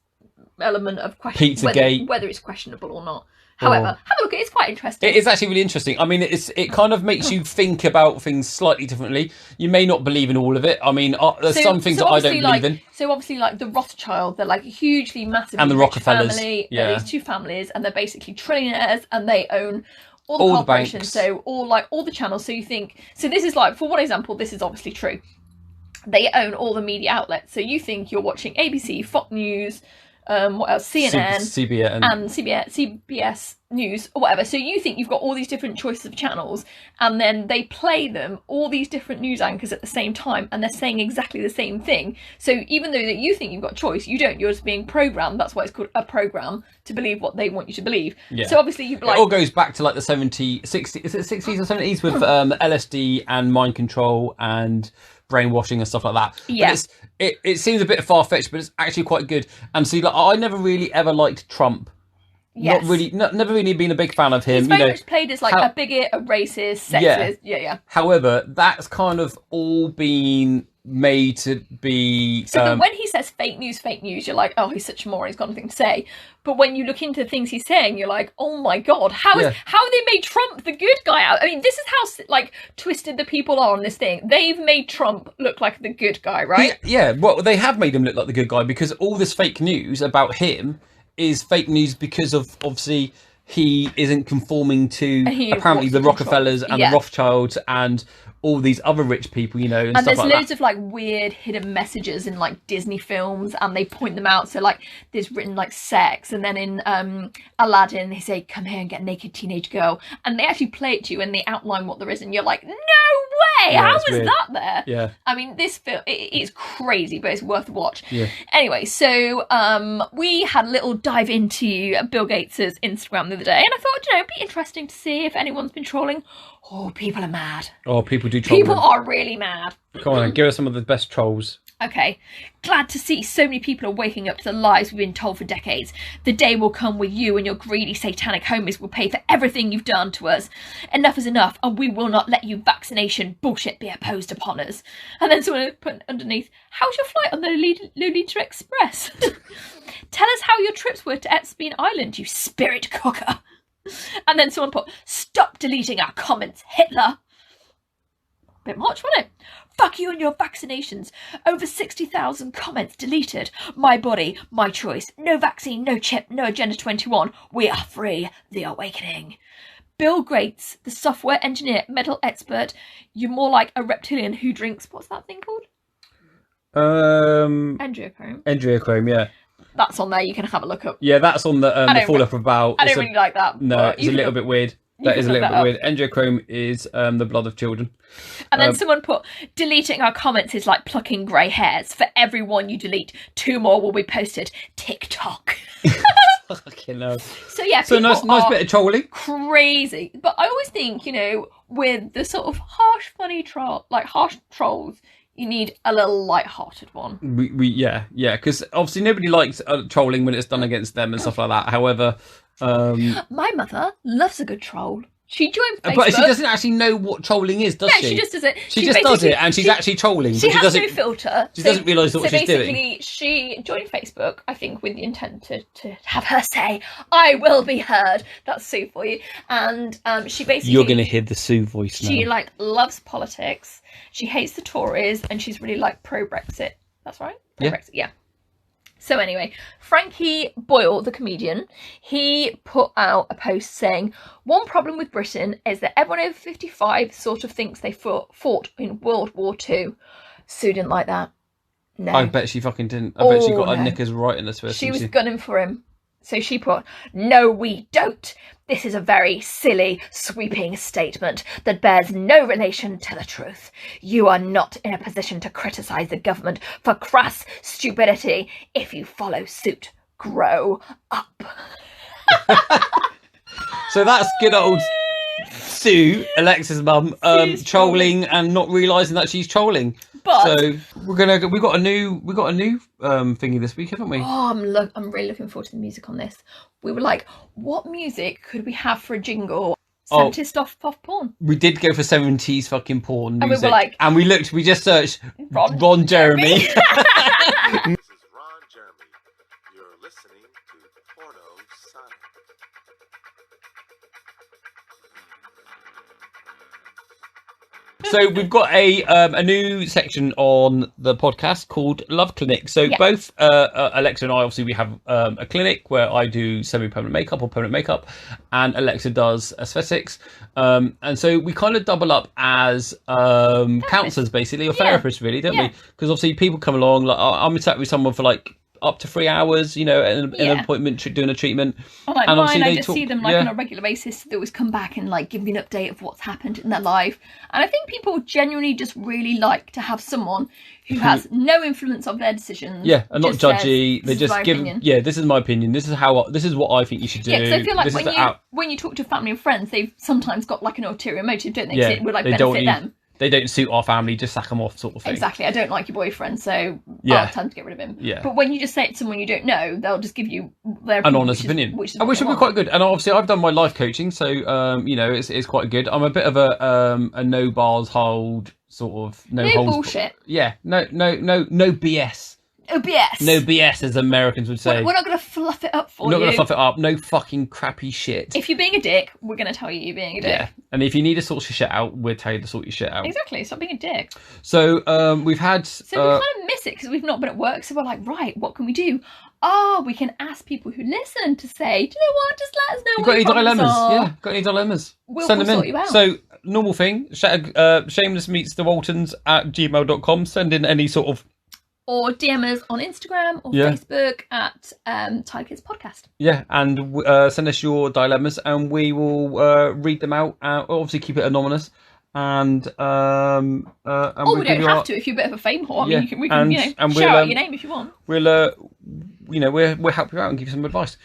element of question Pizzagate. whether it's questionable or not. However, have a look at it. It's quite interesting. It is actually really interesting. I mean, it kind of makes you think about things slightly differently. You may not believe in all of it. I mean, there's some things that I don't obviously, believe in. So obviously, like the Rothschild, they're like a hugely massive And the rich Rockefellers, family. yeah. They're these two families, and they're basically trillionaires, and they own all the All the corporations. banks. So all the channels. So you think this is like, for one example, this is obviously true. They own all the media outlets. So you think you're watching ABC, Fox News, what else? CNN. CBS And CBS News or whatever. So you think you've got all these different choices of channels, and then they play them, all these different news anchors at the same time, and they're saying exactly the same thing. So even though that you think you've got choice, you don't. You're just being programmed. That's why it's called a program, to believe what they want you to believe. Yeah. So obviously you'd be like, it all goes back to like the 70s, 60s, is it 60s or 70s with LSD and mind control and brainwashing and stuff like that. Yeah. But it seems a bit far-fetched, but it's actually quite good. And see, like, I never really ever liked Trump. yes. Never really been a big fan of him. He's very much played as like how- a bigot, a racist, sexist. Yeah. However, that's kind of all been made to be. So that when he says fake news, you're like, oh, he's such a moron, he's got nothing to say. But when you look into the things he's saying, you're like, oh my god, how have they made Trump the good guy out? I mean, this is how like twisted the people are on this thing. They've made Trump look like the good guy, right? Yeah, well, they have made him look like the good guy because all this fake news about him is fake news because of obviously he isn't conforming to He apparently wants the to control. Rockefellers and Yeah. the Rothschilds and all these other rich people, and And stuff there's like loads that. of like weird hidden messages in like Disney films, and they point them out. So like there's written like sex, and then in Aladdin they say, come here and get a naked teenage girl, and they actually play it to you and they outline what there is, and you're like, no way, Yeah, how it's was weird. that there? Yeah. I mean, this film it's crazy, but it's worth a watch. Yeah. Anyway, so we had a little dive into Bill Gates's Instagram the other day, and I thought, it'd be interesting to see if anyone's been trolling. Oh, people are mad. Oh, people do troll People him. are really mad. Come on, give us some of the best trolls. Okay. Glad to see so many people are waking up to the lies we've been told for decades. The day will come where you and your greedy satanic homies will pay for everything you've done to us. Enough is enough, and we will not let you vaccination bullshit be imposed upon us. And then someone put underneath, how's your flight on the Lolita Express? Tell us how your trips were to Epstein Island, you spirit cocker. And then someone put, stop deleting our comments, Hitler. Bit much, wasn't it? Fuck you and your vaccinations. Over 60,000 comments deleted. My body, my choice. No vaccine, no chip, no Agenda 21. We are free. The awakening. Bill Gates, the software engineer, mental expert. You're more like a reptilian who drinks, what's that thing called? Adrenochrome. Adrenochrome, yeah. That's on there. You can have a look up. Yeah, that's on the Fall Up About. I don't really like that. No, it's a little bit weird. That is a little bit weird. Adrenochrome is the blood of children. And then someone put, deleting our comments is like plucking grey hairs. For every one you delete, 2 more will be posted. TikTok. Fucking hell. So yeah, so nice bit of trolling. Crazy. But I always think, you know, with the sort of harsh, funny harsh trolls, you need a little light-hearted one. Yeah, because obviously nobody likes trolling when it's done against them and stuff like that. However, my mother loves a good troll. She joined Facebook. But she doesn't actually know what trolling is, does she? Yeah, she just does it. She just does it, and she's actually trolling. She has no filter. She doesn't realise what she's doing. So basically, she joined Facebook, I think, with the intent to have her say, I will be heard. That's Sue for you. And she basically... You're going to hear the Sue voice now. She, loves politics. She hates the Tories, and she's really, pro-Brexit. That's right? Pro-Brexit, yeah. So anyway, Frankie Boyle, the comedian, he put out a post saying, one problem with Britain is that everyone over 55 sort of thinks they fought in World War II. Sue didn't like that. No. I bet she fucking didn't. I bet she got her knickers right in the twist. She was gunning for him. So she put, no, we don't. This is a very silly, sweeping statement that bears no relation to the truth. You are not in a position to criticise the government for crass stupidity. If you follow suit, grow up. So that's good old Sue, Alexa's mum, trolling and not realising that she's trolling. But so we got a new thingy this week, haven't we? Oh, I'm really looking forward to the music on this. We were like, what music could we have for a jingle? 70s stuff off porn. We did go for 70s fucking porn music. And we were like, and we just searched Ron Jeremy. This is Ron Jeremy. You're listening to Porno Sonic. So we've got a new section on the podcast called Love Clinic. So both Alexa and I, obviously, we have a clinic where I do semi-permanent makeup or permanent makeup, and Alexa does aesthetics. And so we kind of double up as counsellors, basically, or therapists, really, don't we? Because obviously people come along. Like I'm in touch with someone for up to 3 hours, in an appointment doing a treatment. And mine, I just see them on a regular basis. They always come back and give me an update of what's happened in their life. And I think people genuinely just really like to have someone who has no influence of their decisions. Yeah, and not judgy. They just give. Yeah, this is my opinion. This is what I think you should do. Yeah, because I feel like when you talk to family and friends, they've sometimes got an ulterior motive, don't they? Yeah, it would benefit them. They don't suit our family, just sack them off, sort of thing. Exactly. I don't like your boyfriend, so I'll tend to get rid of him. Yeah. But when you just say it to someone you don't know, they'll just give you their opinion, an honest opinion, which would be quite good. And obviously, I've done my life coaching, so it's quite good. I'm a bit of a no bars hold sort of no bullshit. Yeah. No BS. Oh, BS. No BS, as Americans would say. We're not going to fluff it up for you. We're not going to fluff it up. No fucking crappy shit. If you're being a dick, we're going to tell you're being a dick. Yeah. And if you need to sort your shit out, we'll tell you to sort your shit out. Exactly. Stop being a dick. So we've had... So we kind of miss it because we've not been at work. So we're like, right, what can we do? We can ask people who listen to say, do you know what? Just let us know what your problems are. Yeah, got any dilemmas? We'll send them in. Sort you out. So, normal thing, shamelessmeetsthewaltons@gmail.com. Send in any sort of... Or DM us on Instagram or Facebook at Tired Kids Podcast. Yeah, and send us your dilemmas and we will read them out. Obviously, keep it anonymous. And we don't have to if you're a bit of a fame whore. I mean, we can shout out your name if you want. We'll help you out and give you some advice.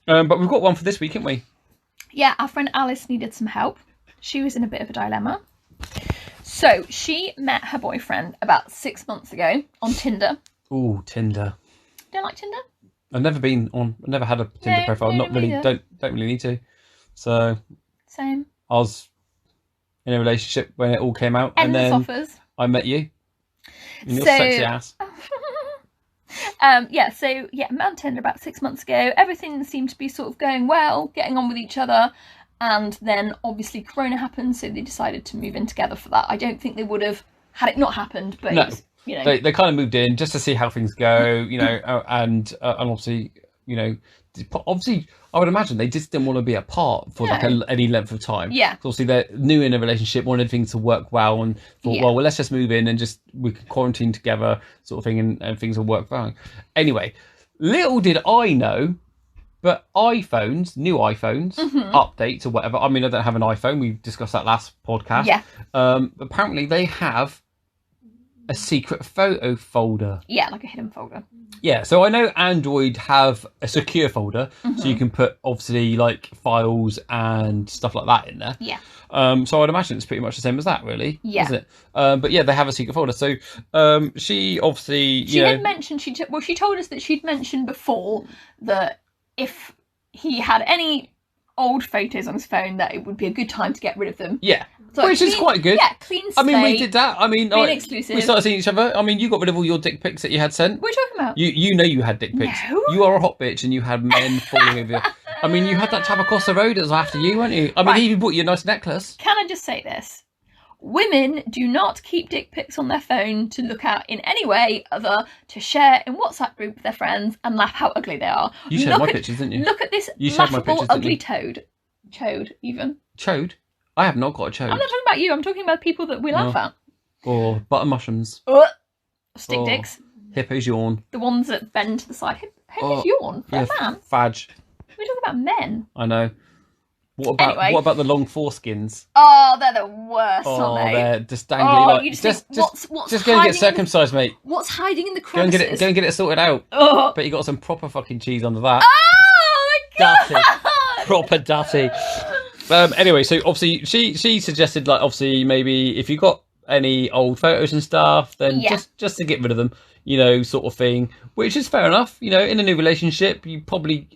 But we've got one for this week, haven't we? Yeah, our friend Alice needed some help. She was in a bit of a dilemma. So she met her boyfriend about 6 months ago on Tinder. Ooh, Tinder. Don't like Tinder? I've never been on. I've never had a Tinder No, profile. no, Not really. neither. Don't really need to. So Same. I was in a relationship when it all came out, and Endless then offers. I met you. In your So- sexy ass. Met on Tinder about 6 months ago. Everything seemed to be sort of going well, getting on with each other. And then obviously Corona happened, so they decided to move in together for that. I don't think they would have had it not happened, but No. it was, you know. They kind of moved in just to see how things go, you know, and obviously, you know, obviously I would imagine they just didn't want to be apart for like No. any length of time. Yeah. So obviously they're new in a relationship, wanted things to work well, and thought, Yeah. well, let's just move in and just we could quarantine together, sort of thing, and things will work fine. Anyway, little did I know, but iPhones, new iPhones, updates or whatever. I mean, I don't have an iPhone. We discussed that last podcast. Yeah. Apparently they have a secret photo folder. Yeah, like a hidden folder. Yeah, so I know Android have a secure folder, so you can put obviously like files and stuff like that in there. Yeah. So I'd imagine it's pretty much the same as that, really. Yeah. Isn't it? But yeah, they have a secret folder. So she obviously, She did mention, she told us that she'd mentioned before that if he had any old photos on his phone, that it would be a good time to get rid of them. yeah, So which is clean- quite good. Yeah, clean slate. I mean, we did that. I mean, Being like, exclusive. we started seeing each other. I mean, you got rid of all your dick pics that you had sent. What are you talking about? You know you had dick pics. No. You are a hot bitch, and you had men falling over you. I mean, you had that tab across the road. It was after you, weren't you? I mean, Right. he even bought you a nice necklace. Can I just say this? Women do not keep dick pics on their phone to look at in any way other to share in WhatsApp group with their friends and laugh how ugly they are. You shared Look my at- pictures, didn't you? Look at this You shared my laughable, pictures, didn't ugly you? toad. Chode, even. Chode? I have not got a chode. I'm not talking about you, I'm talking about people that we laugh No. at. Or butter mushrooms. Ugh. Stick Oh. dicks. Hippos yawn. The ones that bend to the side. Who Oh, did yawn? For Yeah, a man? fudge. We're talking about men. I know. Anyway. What about the long foreskins? Oh, they're the worst, Oh, aren't they? they're just dangly. Oh, like, you just just think, what's just go and get hiding- circumcised, mate. What's hiding in the Go and crevices? get it sorted out. Oh, But you got some proper fucking cheese under that. oh my Dirty. god! Proper dirty. Anyway, so obviously she suggested, like, obviously maybe if you got any old photos and stuff, then Yeah. just to get rid of them, you know, sort of thing. Which is fair enough. You know, in a new relationship, you probably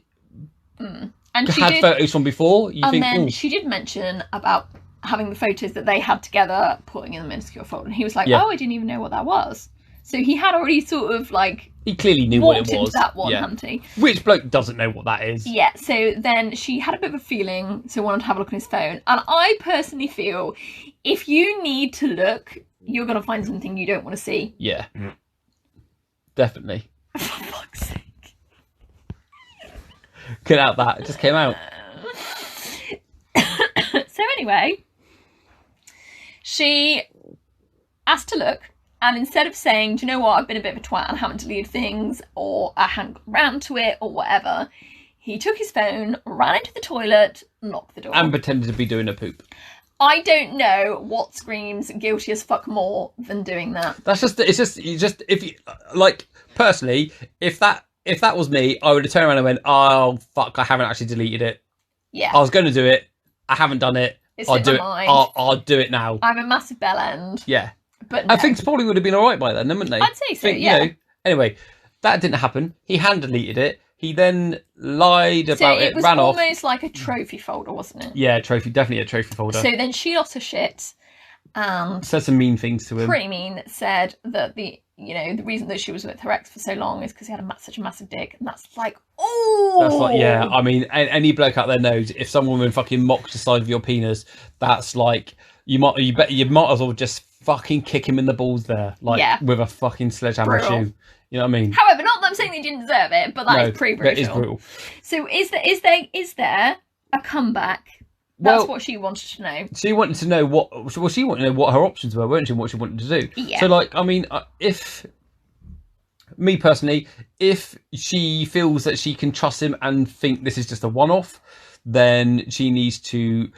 And she had did, photos from before. You and think, then "Ooh, she did mention about having the photos that they had together, putting in the minuscule folder, and he was like, Yeah. "Oh, I didn't even know what that was." So he had already sort of like he clearly knew what walked it was." into that one, yeah. hadn't he? Which bloke doesn't know what that is? Yeah. So then she had a bit of a feeling, so wanted to have a look on his phone. And I personally feel if you need to look, you're gonna find something you don't want to see. Yeah. Definitely. For fuck's sake. Get out that. It just came out. So anyway, she asked to look, and instead of saying, "Do you know what? I've been a bit of a twat and haven't deleted things, or I hadn't got round to it, or whatever," he took his phone, ran into the toilet, locked the door. And pretended to be doing a poop. I don't know what screams guilty as fuck more than doing that. That's just, it's just, you just, if you, like, personally, if that was me, I would have turned around and went, "Oh, fuck, I haven't actually deleted it. Yeah, I was going to do it. I haven't done it. It's I'll in do my it. mind. I'll do it now." I'm a massive bell end, Yeah. but no. I think probably would have been all right by then, wouldn't they? I'd say so, Think, yeah. You know, anyway, that didn't happen. He hand deleted it. He then lied so about it was ran off. almost like a trophy folder, wasn't it? Yeah, definitely a trophy folder. So then she lost her shit and Said some mean things to him. pretty mean said that the reason that she was with her ex for so long is because he had such a massive dick, and that's like, oh, That's like, yeah, I mean, any bloke out there knows if some woman fucking mocks the side of your penis, that's like, you might as well just fucking kick him in the balls there, like, Yeah. with a fucking sledgehammer Brutal. shoe. You know what I mean? However, not that I'm saying they didn't deserve it, but that is pretty brutal. That is brutal. So is there a comeback? That's what she wanted to know. She wanted to know she wanted to know what her options were, weren't she? What she wanted to do. Yeah. So, like, I mean, if me personally, if she feels that she can trust him and think this is just a one-off, then she needs to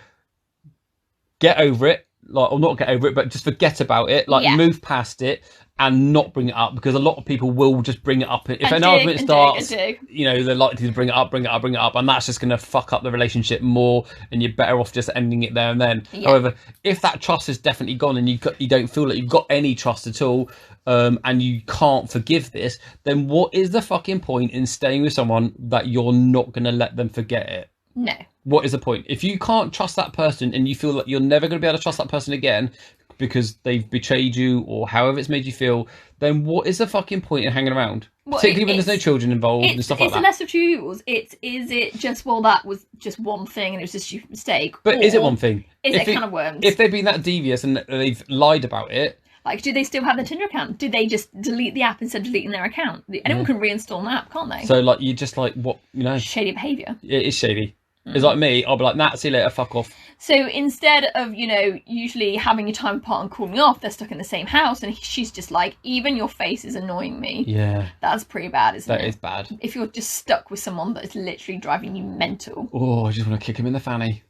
get over it, like, or not get over it, but just forget about it, like Yeah. move past it and not bring it up, because a lot of people will just bring it up. If And an dig, argument and starts, dig, and dig. you know, they're likely to bring it up, and that's just going to fuck up the relationship more, and you're better off just ending it there and then. Yeah. However, if that trust is definitely gone and you don't feel like you've got any trust at all, and you can't forgive this, then what is the fucking point in staying with someone that you're not going to let them forget it? No. What is the point? If you can't trust that person and you feel like you're never going to be able to trust that person again because they've betrayed you or however it's made you feel, then what is the fucking point in hanging around? Well, Particularly when there's no children involved and stuff like It's a that. lesser of two evils. Is it just, well, that was just one thing and it was just a stupid mistake? But is it Or one thing? Is If it kind of worms? If they've been that devious and they've lied about it, Like, do they still have their Tinder account? Do they just delete the app instead of deleting their account? Anyone can reinstall an app, can't they? so like you're just like, what, you know, Shady behaviour. it is shady. It's like me, I'll be like, nah, see you later, fuck off. So instead of, usually having your time apart and cooling off, they're stuck in the same house, and she's just like, even your face is annoying me. Yeah, That's pretty bad, isn't that it? is bad. If you're just stuck with someone that is literally driving you mental. Oh, I just want to kick him in the fanny.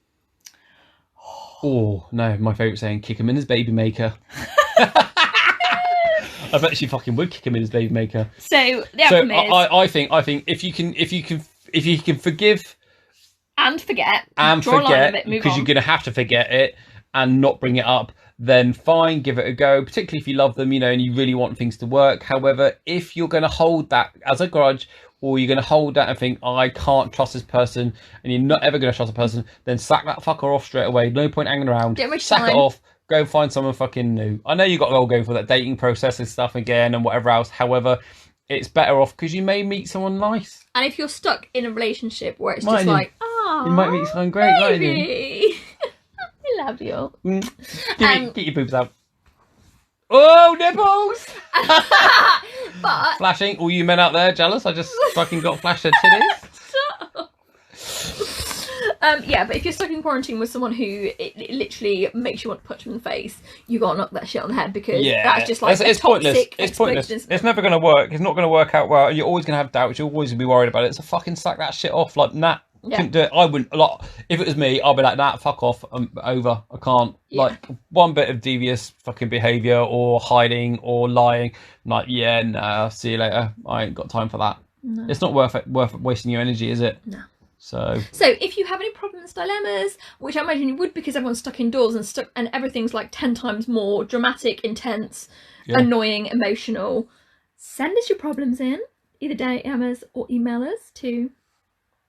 Oh, no, my favourite saying, kick him in his baby maker. I bet she fucking would kick him in his baby maker. So the So outcome is, I think if you can forgive and forget, and draw a line forget, of it, move because on. you're going to have to forget it and not bring it up, then fine, give it a go, particularly if you love them, and you really want things to work. However, if you're going to hold that as a grudge, or you're going to hold that and think, I can't trust this person, and you're not ever going to trust a person, then sack that fucker off straight away. No point hanging around. Get rich Sack it time. off. Go find someone fucking new. I know you got to all go for that dating process and stuff again and whatever else. However, it's better off because you may meet someone nice. And if you're stuck in a relationship where it's Mightn't just you? like, oh, You might meet someone great, mightn't you? baby. I love you. Get your boobs out. Oh, nipples! But Flashing. All you men out there jealous? I just fucking got flashed their titties. yeah, but if you're stuck in quarantine with someone who it literally makes you want to punch them in the face, you gotta knock that shit on the head, because that's just like it's a pointless. toxic It's pointless. explosion. It's never going to work. It's not going to work out well. You're always going to have doubts. You're always going to be worried about it. So fucking sack that shit off. Like, nah, Yeah. couldn't do it. I wouldn't. Like, if it was me, I'd be like, nah, fuck off. I'm over. I can't. Yeah. Like, one bit of devious fucking behaviour or hiding or lying. I'm like, yeah, nah, see you later. I ain't got time for that. No. It's not worth wasting your energy, is it? No. So if you have any problems, dilemmas, which I imagine you would because everyone's stuck indoors and everything's like 10 times more dramatic, intense, annoying, emotional, send us your problems in. Either DM us or email us to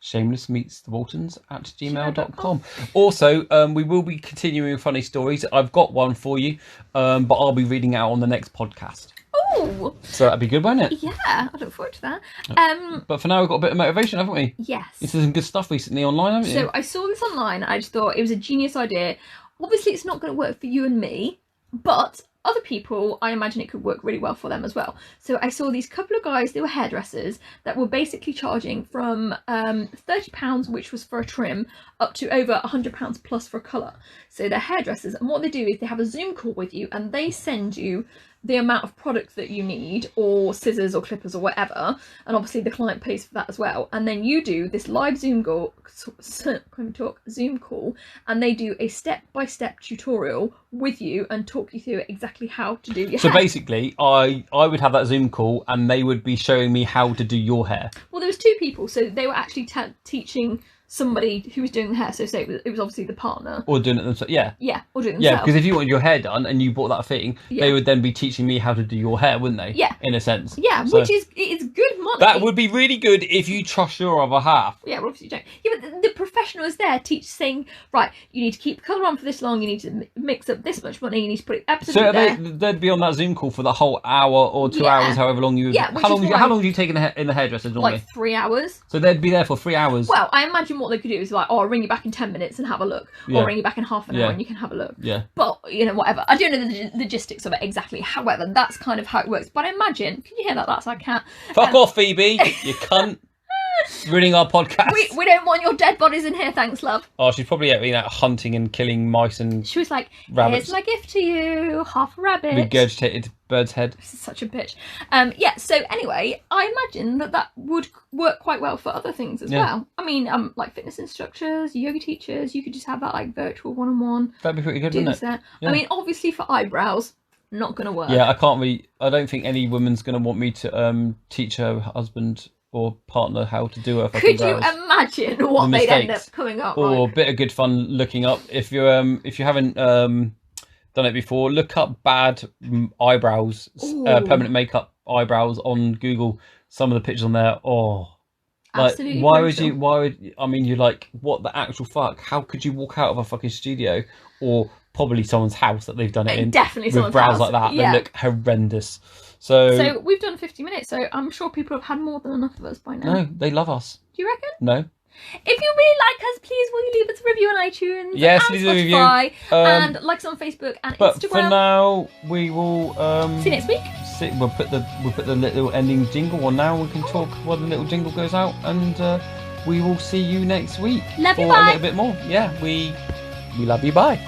shamelessmeetsthewaltons@gmail.com. Also, we will be continuing funny stories. I've got one for you, but I'll be reading it out on the next podcast. Oh, So that'd be good, won't it? yeah, I look forward to that. But for now, we've got a bit of motivation, haven't we? Yes. This is some good stuff recently online, haven't you? So I saw this online. I just thought it was a genius idea. Obviously, it's not going to work for you and me, but other people, I imagine it could work really well for them as well. So I saw these couple of guys, they were hairdressers, that were basically charging from £30, which was for a trim, up to over £100 plus for a colour. So they're hairdressers, and what they do is they have a Zoom call with you, and they send you the amount of product that you need, or scissors or clippers or whatever, and obviously the client pays for that as well. And then you do this live Zoom call, and they do a step-by-step tutorial with you and talk you through exactly how to do your So hair. basically, I would have that Zoom call, and they would be showing me how to do your hair. Well, there was two people, so they were actually teaching somebody who was doing the hair. So say it was obviously the partner. Or doing it themselves. Yeah. Yeah, or doing it Yeah, themselves. because if you wanted your hair done and you bought that thing, Yeah. they would then be teaching me how to do your hair, wouldn't they? Yeah. In a sense. Yeah, So which is good money. that would be really good if you trust your other half. Yeah, well, obviously you don't. Yeah, but the professional is there saying, right, you need to keep the colour on for this long, you need to mix up this much money, you need to put it absolutely So there. they'd be on that Zoom call for the whole hour or 2 Yeah. hours, however long you. Yeah, which how long? is why- How long do you take in the hairdresser normally? Like 3 hours. So they'd be there for 3 hours. Well, I imagine what they could do is like, oh, I'll ring you back in 10 minutes and have a look. Yeah. Or ring you back in half an hour Yeah. and you can have a look. Yeah. But, whatever. I don't know the logistics of it exactly. However, that's kind of how it works. But I imagine, can you hear that? That's our cat. Fuck off, Phoebe, you cunt. ruining our podcast. We don't want your dead bodies in here, thanks, love. Oh, she's probably out hunting and killing mice and She was like, rabbits. here's my gift to you, half a rabbit. regurgitated bird's head. This is such a bitch. Yeah, so anyway, I imagine that would work quite well for other things as well. I mean, like fitness instructors, yoga teachers, you could just have that like virtual one-on-one. That'd be pretty good, Do wouldn't this it? there. Yeah. I mean, obviously for eyebrows, not going to work. Yeah, I don't think any woman's going to want me to teach her husband or partner how to do her fucking Could you brows. imagine what The they'd end up mistakes. coming up Or a like? bit of good fun looking up. If you haven't done it before, look up bad eyebrows, permanent makeup eyebrows on Google. Some of the pictures on there, Absolutely I mean, you're like, what the actual fuck? How could you walk out of a fucking studio or probably someone's house that they've done it in Definitely with someone's brows house. like that? Yeah. They look horrendous. So So we've done 50 minutes, so I'm sure people have had more than enough of us by now. no, they love us. Do you reckon? No. If you really like us, please will you leave us a review on iTunes Yes, and leave a review. Spotify Um, and like us on Facebook and But Instagram. for now, we will See you next week. We'll put the little ending jingle on now. We can talk while the little jingle goes out, and we will see you next week Love you, for bye. a little bit more. Yeah, we love you. Bye.